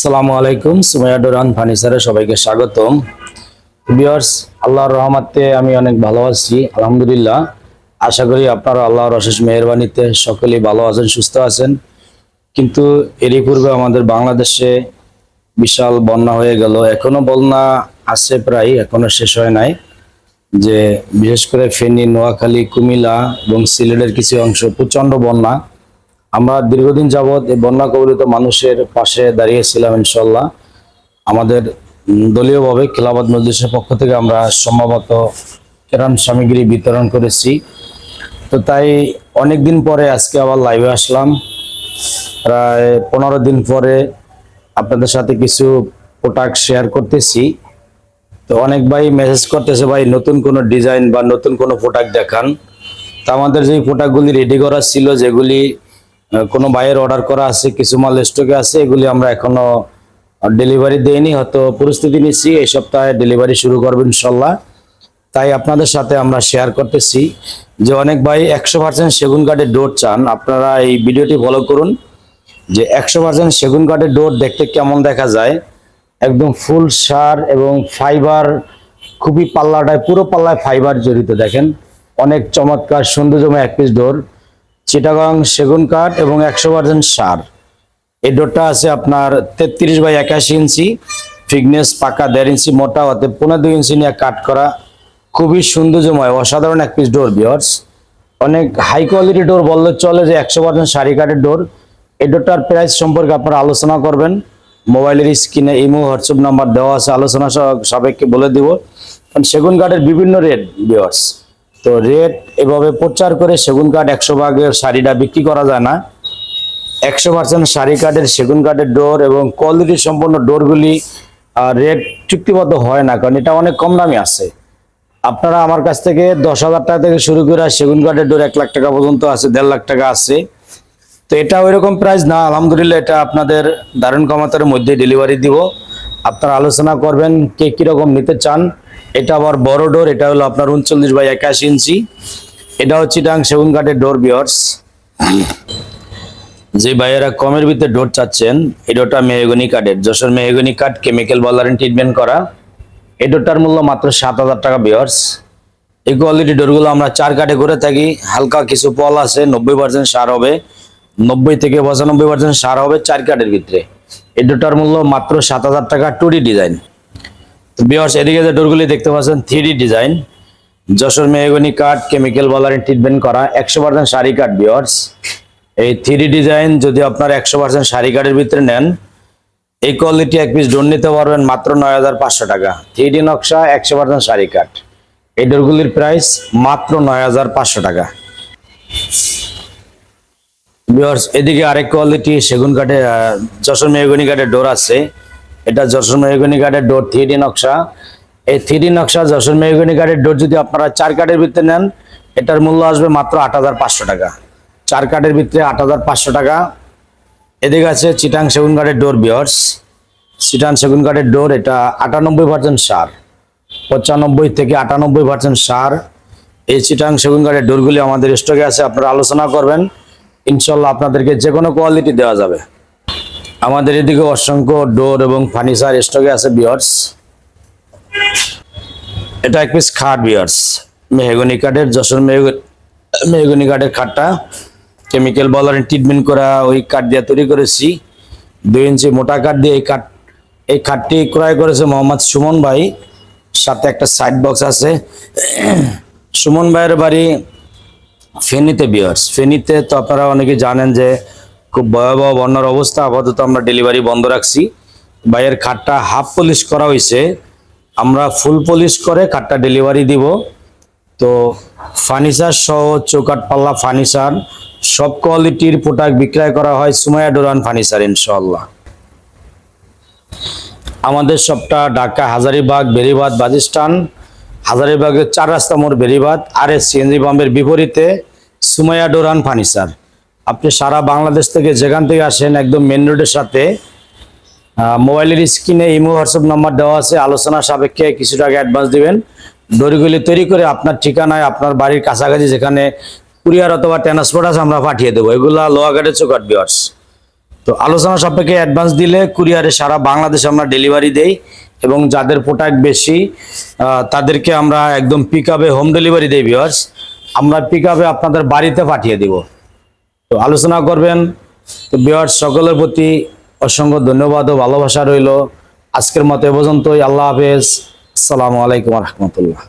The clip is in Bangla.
আসসালামু আলাইকুম। সুমাইয়া ডোরান ফার্নিচারে সবাইকে স্বাগতম। ভিউয়ার্স, আল্লাহর রহমতে আমি অনেক ভালো আছি, আলহামদুলিল্লাহ। আশা করি আপনারা আল্লাহর অশেষ মেহেরবানিতে সকলেই ভালো আছেন, সুস্থ আছেন। কিন্তু এরই পূর্বে আমাদের বাংলাদেশে বিশাল বন্যা হয়ে গেল। এখনো বন্যা আছে, প্রায় এখনো শেষ হয় নাই। যে বিশেষ করে ফেনী, নোয়াখালী, কুমিল্লা এবং সিলেটের কিছু অংশ প্রচন্ড বন্যা। আমরা দীর্ঘদিন যাবৎ এই বন্যা কবলিত মানুষের পাশে দাঁড়িয়েছিলাম। ইনশাল্লাহ আমাদের দলীয়ভাবে খেলাফত মজলিসের পক্ষ থেকে আমরা সম্ভবত ত্রাণ সামগ্রী বিতরণ করেছি। তো তাই অনেকদিন পরে আজকে আবার লাইভে আসলাম, প্রায় 15 দিন পরে আপনাদের সাথে কিছু প্রোডাক্ট শেয়ার করতেছি। তো অনেক ভাই মেসেজ করতেছে, ভাই নতুন কোনো ডিজাইন বা নতুন কোনো প্রোডাক্ট দেখান। তো আমাদের যে প্রোডাক্টগুলি রেডি করা ছিল, যেগুলি কোনো ভাইয়ের অর্ডার করা আছে, কিছু মাল স্টকে আছে, এগুলি আমরা এখনো ডেলিভারি দেইনি, হয়তো প্রস্তুতি নিচ্ছি, এই সপ্তাহে ডেলিভারি শুরু করবো ইনশাল্লাহ। তাই আপনাদের সাথে আমরা শেয়ার করতেছি যে অনেক ভাই 100% সেগুন কাঠের ডোর চান। আপনারা এই ভিডিওটি ফলো করুন যে 100% সেগুন কাঠের ডোর দেখতে কেমন দেখা যায়। একদম ফুল সার এবং ফাইবার, খুবই পাল্লাটায়, পুরো পাল্লায় ফাইবার জড়িত। দেখেন অনেক চমৎকার সৌন্দর্যময় এক পিস ডোর, চিটাগাং সেগুন কাঠ এবং 100% সার। এই ডোরটা আছে আপনার 33x81 ইঞ্চি থিকনেস, পাকা 1.5 ইঞ্চি মোটা, হতে 15-2 ইঞ্চি নিয়ে কাট করা, খুবই সৌন্দর্যময় অসাধারণ এক পিস ডোর। ভিউয়ার্স, অনেক হাই কোয়ালিটি ডোর বললে চলে, যে 100% সারি কাঠের ডোর। এই ডোরটার প্রাইস সম্পর্কে আপনারা আলোচনা করবেন, মোবাইলের স্ক্রিনে ইমো হোয়াটসঅ্যাপ নাম্বার দেওয়া আছে, আলোচনা সাপেক্ষে বলে দিব। কারণ সেগুন কাঠের বিভিন্ন রেট ভিউয়ার্স, তো রেট এভাবে প্রচার করে সেগুন কাঠ 100 ভাগের শাড়িটা বিক্রি করা যায় না। 100% শাড়ি কাঠের সেগুন কাঠের ডোর এবং কোয়ালিটি সম্পন্ন ডোরগুলি রেট চুক্তিবদ্ধ হয় না, কারণ এটা অনেক কম দামে আছে। আপনারা আমার কাছ থেকে 10,000 টাকা থেকে শুরু করে সেগুন কাঠের ডোর 1 লাখ টাকা পর্যন্ত আছে, 1.5 লাখ টাকা আছে। তো এটা ওইরকম প্রাইস না, আলহামদুলিল্লাহ। এটা আপনাদের দারুণ কমাতের মধ্যে ডেলিভারি দিব। আপনারা আলোচনা করবেন কে কিরকম নিতে চান। এটা আবার বড় ডোর, এটা হলো আপনার 39x81 ইঞ্চি। এটা হচ্ছে চিটাং সেগুন কাঠের ডোর। ভিউয়ার্স, যে ভাইয়েরা কমের ভিতরে ডোর চাচ্ছেন, এই ডোরটা মেহগনি কাঠের, যশোর মেহগনি কাঠ, কেমিক্যাল বলারেন ট্রিটমেন্ট করা। এই ডোরটার মূল্য মাত্র 7,000 টাকা। ভিউয়ার্স, এই কোয়ালিটি ডোরগুলো আমরা 4 কাঠে করে থাকি। হালকা কিছু পল আছে, 90% সার হবে, 90 থেকে 95% সার হবে 4 কাঠের ভিতরে। এই ডোরটার মূল্য মাত্র 7,000 টাকা, 2D ডিজাইন। তো ভিউয়ার্স, এদিকে যে ডোরগুলি দেখতে পাচ্ছেন 3D ডিজাইন, যশোর মেহগনি কাঠ, কেমিক্যাল বলারেন ট্রিটমেন্ট করা, 100% সারি কাঠ। ভিউয়ার্স, এই 3D ডিজাইন যদি আপনার 100% সারি কাঠের ভিতরে নেন, এই কোয়ালিটি এক পিস ডোর নিতে পারবেন মাত্র 9,500 টাকা। 3D নকশা, 100% সারি কাঠ। এই ডোরগুলির প্রাইস মাত্র 9,500 টাকা। ভিউয়ার্স, এদিকে আরেক কোয়ালিটি সেগুন কাঠের যশোর মেহগনি কাঠের ডোর আছে। এটা যশোর মেহগনি কাঠের ডোর, 3D নকশা। এই 3D নকশা যশোর মেহগনি কাঠের ডোর যদি আপনারা 4 কাঠের ভিতরে নেন, এটার মূল্য আসবে মাত্র 8,500 টাকা। 4 কাঠের ভিতরে 8,500 টাকা। এদিকে আছে চিটাং সেগুন কাঠের ডোর। ভিউয়ার্স, চিটাং সেগুন কাঠের ডোর, এটা 98% সার, 95 থেকে 98% সার। এই চিটাং সেগুন কাঠের ডোরগুলি আমাদের স্টকে আছে, আপনারা আলোচনা করবেন, ইনশাল্লাহ আপনাদেরকে যে কোনো কোয়ালিটি দেওয়া যাবে। আমাদের এদিকে অসংখ্য ডোর এবং ফার্নিচার স্টকে আছে। ভিউয়ার্স, এটা এক পিস খাট। ভিউয়ার্স, মেহগনি কাঠের, যশোর মেহগনি কাঠের খাটটা কেমিক্যাল বলারেন ট্রিটমেন্ট করা ওই কাঠ দিয়ে তৈরি করেছি। 2 ইঞ্চি মোটা কাঠ দিয়ে এই খাটটি ক্রয় করেছে মোহাম্মদ সুমন ভাই, সাথে একটা সাইড বক্স আছে। সুমন ভাইয়ের বাড়ি ফেনীতে। ভিউয়ার্স, ফেনীতে তো আপনারা অনেকে জানেন যে খুব ভয়াবহ বন্যার অবস্থা, আপাতত আমরা ডেলিভারি বন্ধ রাখছি। ভাইয়ের খাটটা হাফ পলিশ করা হয়েছে, আমরা ফুল পলিশ করে খাটটা ডেলিভারি দিব। তো ফার্নিচার সহ চৌকাঠ, পাল্লা, ফার্নিচার সব কোয়ালিটির প্রোডাক্ট বিক্রয় করা হয় সুমাইয়া ডোরান ফার্নিচার ইনশাআল্লাহ। আমাদের সবটা ঢাকা হাজারীবাগ, বেরিবাদ, বাজিস্টান। হাজারীবাগের 4 রাস্তা মোড়, বেরিবাদ, RS CNG পাম্পের বিপরীতে সুমাইয়া ডোরান ফার্নিচার। আপনি সারা বাংলাদেশ থেকে যেখান থেকে আসেন, একদম মেন রোডের সাথে। মোবাইলের স্ক্রিনে ইমো হোয়াটসঅ্যাপ নাম্বার দেওয়া আছে, আলোচনা সাপেক্ষে কিছু টাকা অ্যাডভান্স দিবেন। ডোরগুলি তৈরি করে আপনার ঠিকানায়, আপনার বাড়ির কাছাকাছি যেখানে কুরিয়ার অথবা ট্রান্সপোর্ট আছে, আমরা পাঠিয়ে দেবো। এগুলা লোহাগাড়ের চৌকাঠ। ভিউয়ার্স, তো তো আলোচনা সাপেক্ষে অ্যাডভান্স দিলে কুরিয়ারে সারা বাংলাদেশে আমরা ডেলিভারি দেই, এবং যাদের প্রোডাক্ট বেশি তাদেরকে আমরা একদম পিকআপে হোম ডেলিভারি দেই ভিউয়ার্স। আমরা পিকআপে আপনাদের বাড়িতে পাঠিয়ে দিব। তো আলোচনা করবেন। তো ভিউয়ার্স, সকলের প্রতি অসংখ্য ধন্যবাদ ও ভালোবাসা রইল। আজকের মতো এ পর্যন্তই। আল্লাহ হাফেজ। আসসালামু আলাইকুম ওয়া রাহমাতুল্লাহ।